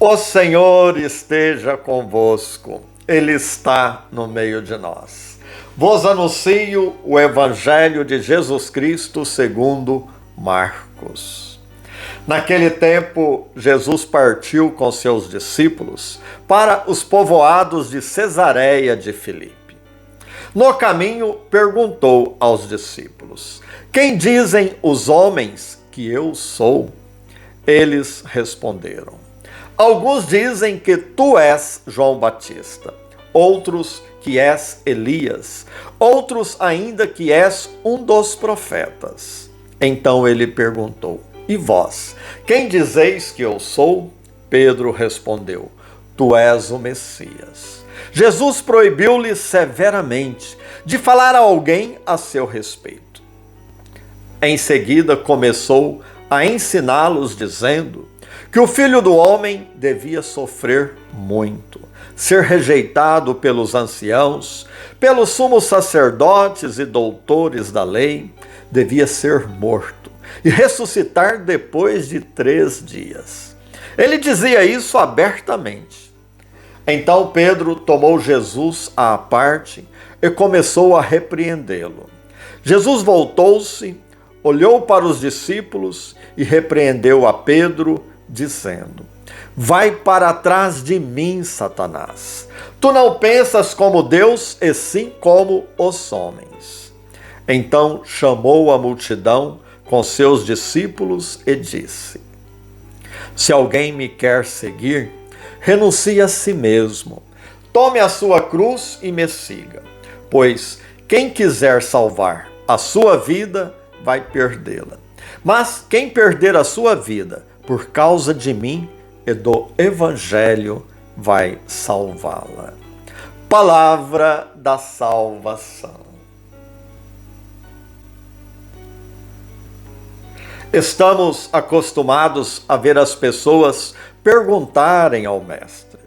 O Senhor esteja convosco, Ele está no meio de nós. Vos anuncio o Evangelho de Jesus Cristo segundo Marcos. Naquele tempo, Jesus partiu com seus discípulos para os povoados de Cesareia de Filipe. No caminho, perguntou aos discípulos: quem dizem os homens que eu sou? Eles responderam: alguns dizem que tu és João Batista, outros que és Elias, outros ainda que és um dos profetas. Então ele perguntou: e vós, quem dizeis que eu sou? Pedro respondeu: tu és o Messias. Jesus proibiu-lhe severamente de falar a alguém a seu respeito. Em seguida começou a ensiná-los, dizendo que o Filho do Homem devia sofrer muito, ser rejeitado pelos anciãos, pelos sumos sacerdotes e doutores da lei, devia ser morto e ressuscitar depois de 3 dias. Ele dizia isso abertamente. Então Pedro tomou Jesus à parte e começou a repreendê-lo. Jesus voltou-se, olhou para os discípulos e repreendeu a Pedro, dizendo: vai para trás de mim, Satanás. Tu não pensas como Deus, e sim como os homens. Então chamou a multidão com seus discípulos e disse: se alguém me quer seguir, renuncie a si mesmo, tome a sua cruz e me siga. Pois quem quiser salvar a sua vida, vai perdê-la. Mas quem perder a sua vida por causa de mim e do Evangelho, vai salvá-la. Palavra da salvação. Estamos acostumados a ver as pessoas perguntarem ao Mestre.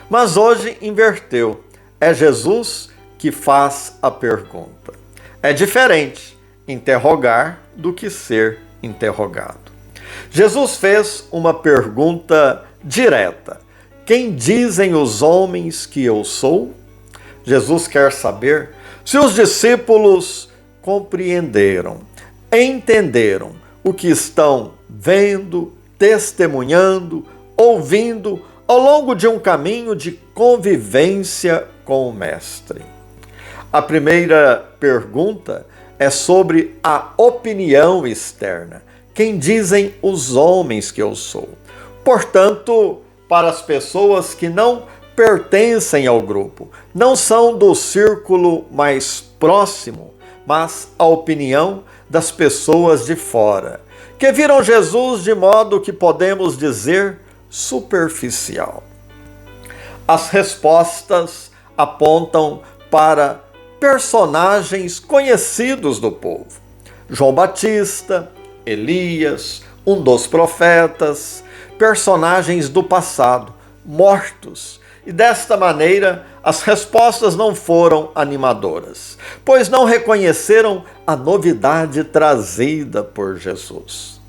Mas hoje inverteu. É Jesus que faz a pergunta. É diferente interrogar do que ser interrogado. Jesus fez uma pergunta direta: quem dizem os homens que eu sou? Jesus quer saber se os discípulos compreenderam, entenderam o que estão vendo, testemunhando, ouvindo ao longo de um caminho de convivência com o Mestre. A primeira pergunta é sobre a opinião externa. Quem dizem os homens que eu sou? Portanto, para as pessoas que não pertencem ao grupo, não são do círculo mais próximo, mas a opinião das pessoas de fora, que viram Jesus de modo que podemos dizer superficial. As respostas apontam para personagens conhecidos do povo: João Batista, Elias, um dos profetas, personagens do passado, mortos. E desta maneira, as respostas não foram animadoras, pois não reconheceram a novidade trazida por Jesus.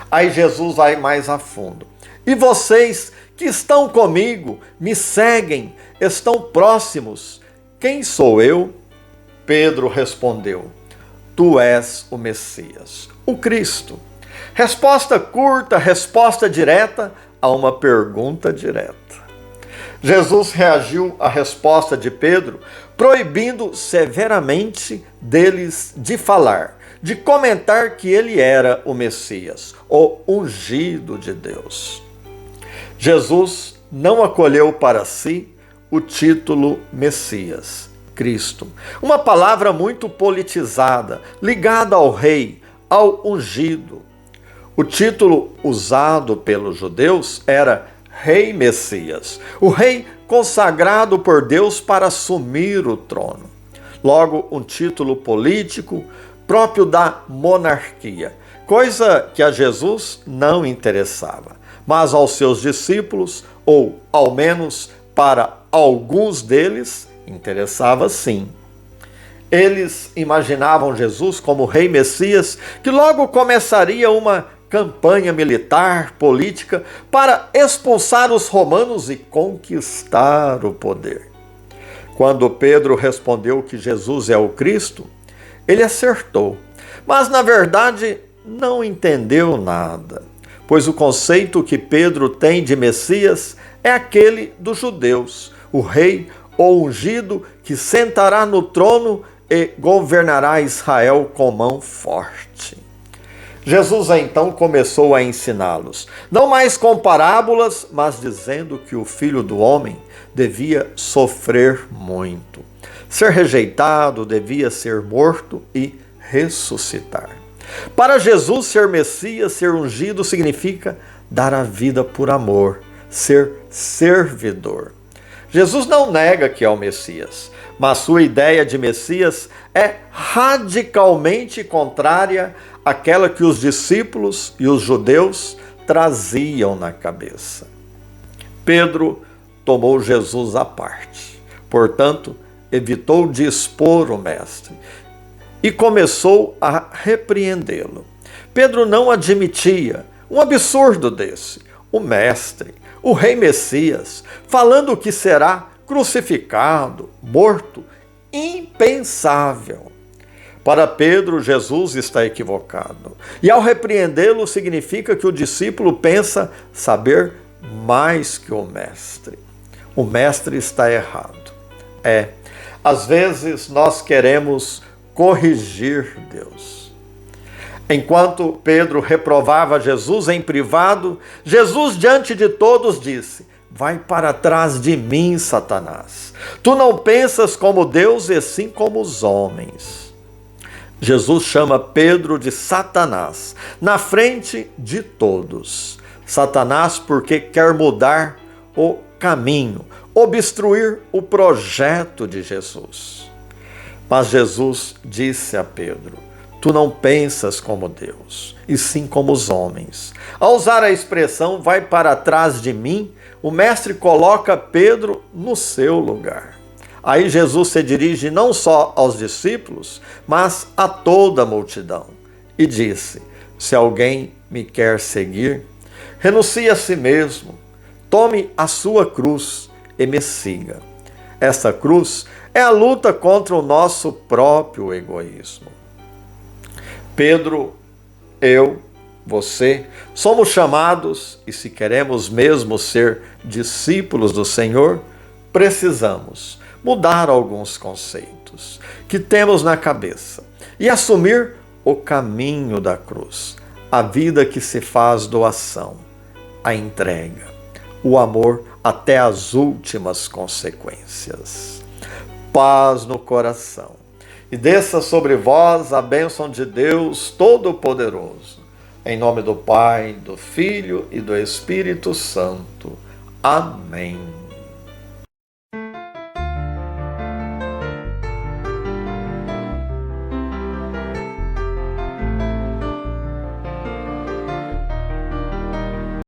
Aí Jesus vai mais a fundo. E vocês que estão comigo, me seguem, estão próximos, quem sou eu? Pedro respondeu: tu és o Messias, o Cristo. Resposta curta, resposta direta a uma pergunta direta. Jesus reagiu à resposta de Pedro, proibindo severamente deles de falar, de comentar que ele era o Messias, o ungido de Deus. Jesus não acolheu para si o título Messias, Cristo, uma palavra muito politizada, ligada ao rei, ao ungido. O título usado pelos judeus era Rei Messias, o rei consagrado por Deus para assumir o trono. Logo, um título político próprio da monarquia, coisa que a Jesus não interessava, mas aos seus discípulos, ou ao menos para alguns deles, interessava sim. Eles imaginavam Jesus como Rei Messias, que logo começaria uma campanha militar, política, para expulsar os romanos e conquistar o poder. Quando Pedro respondeu que Jesus é o Cristo, ele acertou, mas na verdade não entendeu nada, pois o conceito que Pedro tem de Messias é aquele dos judeus, o rei ou ungido que sentará no trono e governará Israel com mão forte. Jesus então começou a ensiná-los, não mais com parábolas, mas dizendo que o Filho do Homem devia sofrer muito. Ser rejeitado, devia ser morto e ressuscitar. Para Jesus, ser Messias, ser ungido, significa dar a vida por amor, ser servidor. Jesus não nega que é o Messias, mas sua ideia de Messias é radicalmente contrária àquela que os discípulos e os judeus traziam na cabeça. Pedro tomou Jesus à parte, portanto, evitou de expor o mestre e começou a repreendê-lo. Pedro não admitia um absurdo desse. O mestre, o rei Messias, falando que será crucificado, morto, impensável. Para Pedro, Jesus está equivocado. E ao repreendê-lo, significa que o discípulo pensa saber mais que o mestre. O mestre está errado. Às vezes nós queremos corrigir Deus. Enquanto Pedro reprovava Jesus em privado, Jesus diante de todos disse: vai para trás de mim, Satanás. Tu não pensas como Deus e sim como os homens. Jesus chama Pedro de Satanás, na frente de todos. Satanás porque quer mudar o caminho, obstruir o projeto de Jesus. Mas Jesus disse a Pedro: tu não pensas como Deus, e sim como os homens. Ao usar a expressão vai para trás de mim, o mestre coloca Pedro no seu lugar. Aí Jesus se dirige não só aos discípulos, mas a toda a multidão. E disse: se alguém me quer seguir, renuncie a si mesmo, tome a sua cruz e me siga. Essa cruz é a luta contra o nosso próprio egoísmo. Pedro, eu, você, somos chamados, e se queremos mesmo ser discípulos do Senhor, precisamos mudar alguns conceitos que temos na cabeça e assumir o caminho da cruz, a vida que se faz doação, a entrega, o amor até as últimas consequências. Paz no coração. E desça sobre vós a bênção de Deus Todo-Poderoso. Em nome do Pai, do Filho e do Espírito Santo. Amém.